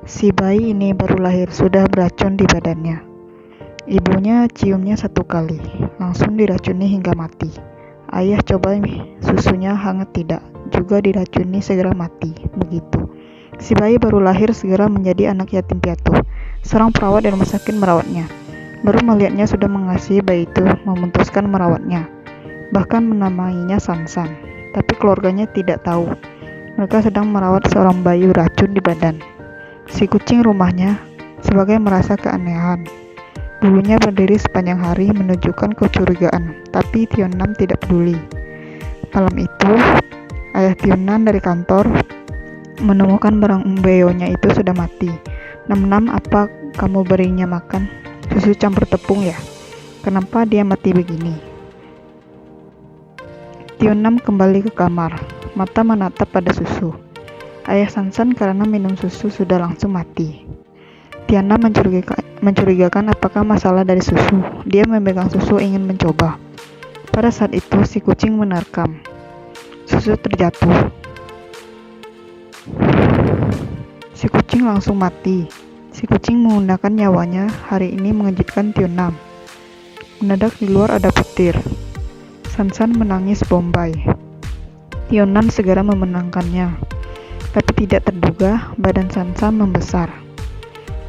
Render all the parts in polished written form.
Si bayi ini baru lahir sudah beracun di badannya. Ibunya ciumnya 1 kali, langsung diracuni hingga mati. Ayah coba susunya hangat tidak, juga diracuni segera mati. Begitu. Si bayi baru lahir segera menjadi anak yatim piatu. Seorang perawat di rumah sakit merawatnya. Baru melihatnya sudah mengasihi bayi itu, memutuskan merawatnya. Bahkan menamainya Sansan. Tapi keluarganya tidak tahu. Mereka sedang merawat seorang bayi beracun di badan. Si kucing rumahnya sebagai merasa keanehan. Bulunya berdiri sepanjang hari menunjukkan kecurigaan, tapi Tionam tidak peduli. Malam itu, ayah Tionam dari kantor menemukan barang beonya itu sudah mati. Nam, apa kamu berinya makan? Susu campur tepung ya? Kenapa dia mati begini? Tionam kembali ke kamar, mata menatap pada susu. Ayah Sansan karena minum susu sudah langsung mati. Tiana mencurigakan apakah masalah dari susu. Dia memegang susu ingin mencoba. Pada saat itu si kucing menerkam. Susu terjatuh. Si kucing langsung mati. Si kucing menggunakan nyawanya hari ini mengejutkan Tionam. Mendadak di luar ada petir. Sansan menangis bombay. Tionam segera memenangkannya. Tapi tidak terduga, badan Sansan membesar.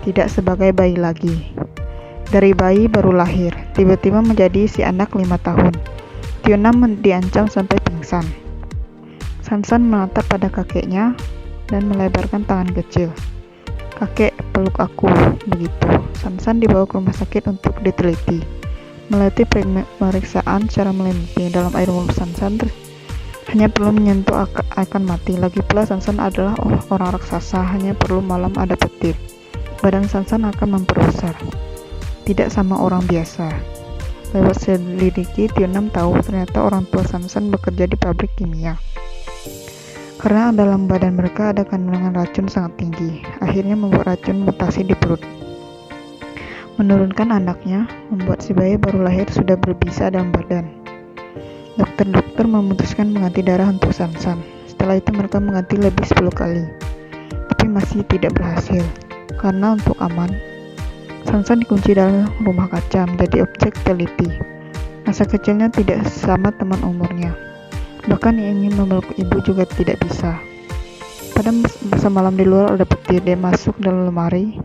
Tidak sebagai bayi lagi. Dari bayi baru lahir, tiba-tiba menjadi si anak 5 tahun. Tionam diancam sampai pingsan. Sansan menatap pada kakeknya dan melebarkan tangan kecil. Kakek, peluk aku, begitu. Sansan dibawa ke rumah sakit untuk diteliti. Melalui pemeriksaan secara meneliti dalam air mulut Sansan hanya perlu menyentuh akan mati. Lagi pula Sansan adalah orang raksasa, hanya perlu malam ada petir. Badan Sansan akan memperbesar. Tidak sama orang biasa. Lewat selidiki, Tionam tahu ternyata orang tua Sansan bekerja di pabrik kimia. Karena dalam badan mereka ada kandungan racun sangat tinggi, akhirnya membuat racun mutasi di perut. Menurunkan anaknya, membuat si bayi baru lahir sudah berbisa dalam badan. Dokter-dokter memutuskan mengganti darah untuk Sansan. Setelah itu mereka mengganti lebih 10 kali. Tapi masih tidak berhasil. Karena untuk aman, Sansan dikunci dalam rumah kaca menjadi objek teliti. Masa kecilnya tidak sama teman umurnya. Bahkan yang ingin memeluk ibu juga tidak bisa. Pada masa malam di luar ada petir, dia masuk dalam lemari.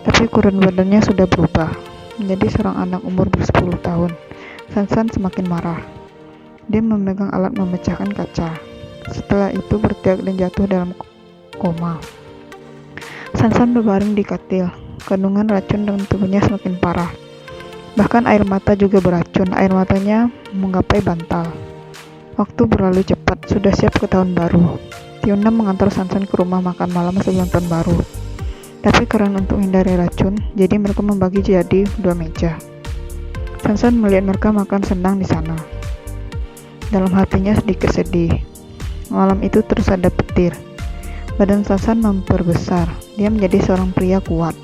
Tapi ukuran badannya sudah berubah menjadi seorang anak umur 10 tahun. Sansan semakin marah. Dia memegang alat memecahkan kaca. Setelah itu berteriak dan jatuh dalam koma. Sansan berbaring di katil. Kandungan racun dalam tubuhnya semakin parah. Bahkan air mata juga beracun. Air matanya menggapai bantal. Waktu berlalu cepat. Sudah siap ke tahun baru. Tionam mengantar Sansan ke rumah makan malam sebelum tahun baru. Tapi karena untuk hindari racun, jadi mereka membagi jadi 2 meja. Sansan melihat mereka makan senang di sana. Dalam hatinya sedikit sedih. Malam itu terus ada petir. Badan Sansan memperbesar. Dia menjadi seorang pria kuat.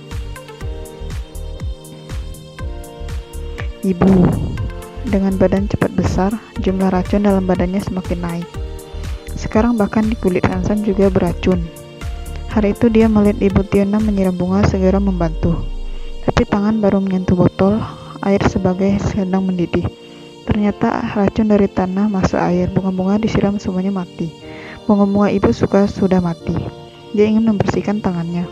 Ibu. Dengan badan cepat besar, jumlah racun dalam badannya semakin naik. Sekarang bahkan di kulit Sansan juga beracun. Hari itu dia melihat ibu Tionam menyiram bunga segera membantu. Tapi tangan baru menyentuh botol air sebagai sedang mendidih. Ternyata racun dari tanah masuk air, bunga-bunga disiram semuanya mati. Bunga-bunga itu sudah mati. Dia ingin membersihkan tangannya.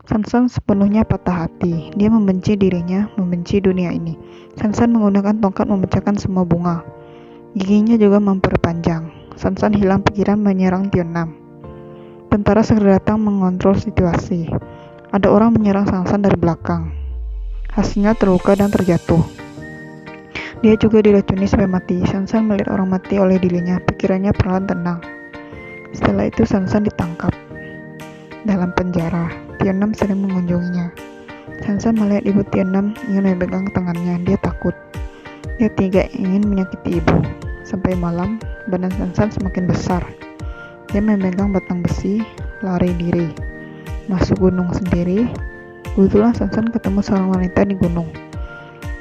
Sansan sepenuhnya patah hati. Dia membenci dirinya, membenci dunia ini. Sansan menggunakan tongkat memecahkan semua bunga. Giginya juga memperpanjang. Sansan hilang pikiran menyerang Tionam. Tentara segera datang mengontrol situasi. Ada orang menyerang Sansan dari belakang. Hasilnya terluka dan terjatuh. Dia juga diracuni sampai mati. Sansan melihat orang mati oleh dirinya. Pikirannya perlahan tenang. Setelah itu Sansan ditangkap. Dalam penjara, Tionam sering mengunjunginya. Sansan melihat ibu Tionam ingin memegang tangannya. Dia takut. Dia tidak ingin menyakiti ibu. Sampai malam, badan Sansan semakin besar. Dia memegang batang besi, lari diri. Masuk gunung sendiri. Kebetulan Sansan ketemu seorang wanita di gunung.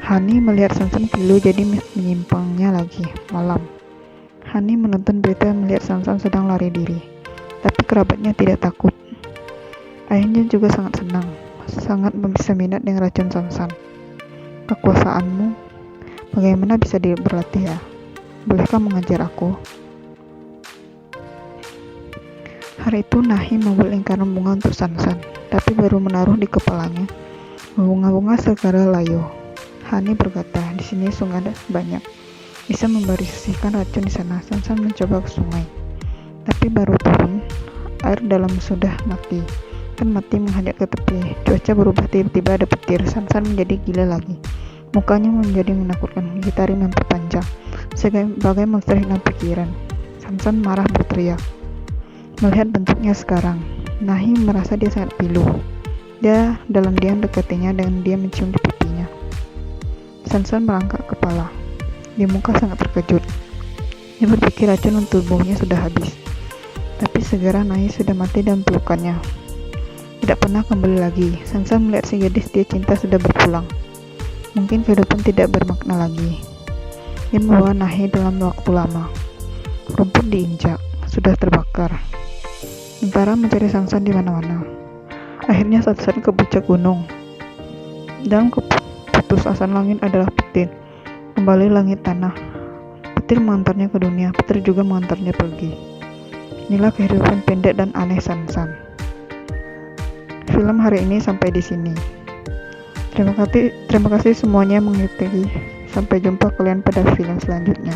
Hani melihat Sansan pilu jadi menyimpangnya lagi. Malam. Hani menonton berita melihat Sansan sedang lari diri. kerabatnya tidak takut. Ayahnya juga sangat senang, sangat bisa minat dengan racun Sansan. Kekuasaanmu, bagaimana bisa berlatih ya? Bolehkah mengajar aku? Hari itu Nahi membuat lingkaran bunga untuk Sansan, tapi baru menaruh di kepalanya. Bunga-bunga segera layu. Hani berkata, di sini sungai ada banyak. Bisa membersihkan racun di sana. Sansan mencoba ke sungai, tapi baru turun, air dalam sudah mati. Kan mati menghadap ke tepi. Cuaca berubah, tiba-tiba ada petir. Sansan menjadi gila lagi. Mukanya menjadi menakutkan. Gigi taring memperpanjang, sebagai monster hilang pikiran. Sansan marah berteriak. Melihat bentuknya sekarang, Nahi merasa dia sangat pilu. Dia dalam diam dekatinya dan dia mencium di pipinya. Sansan merangkak kepala. Di muka sangat terkejut. Dia berpikir racun untuk tubuhnya sudah habis. Tapi segera Nahi sudah mati dalam pelukannya. Tidak pernah kembali lagi. Sansan melihat si gadis dia cinta sudah berpulang. Mungkin kehidupan tidak bermakna lagi. Dia membawa Nahi dalam waktu lama. Rumput diinjak, sudah terbakar. Tentara mencari Sansan di mana-mana. Akhirnya Sansan ke puncak gunung. Dalam keputusasaan langit adalah petir. Kembali langit tanah. Petir mengantarnya ke dunia. Petir juga mengantarnya pergi. Inilah kehidupan pendek dan aneh Sansan. Film hari ini sampai di sini. Terima kasih semuanya mengikuti. Sampai jumpa kalian pada film selanjutnya.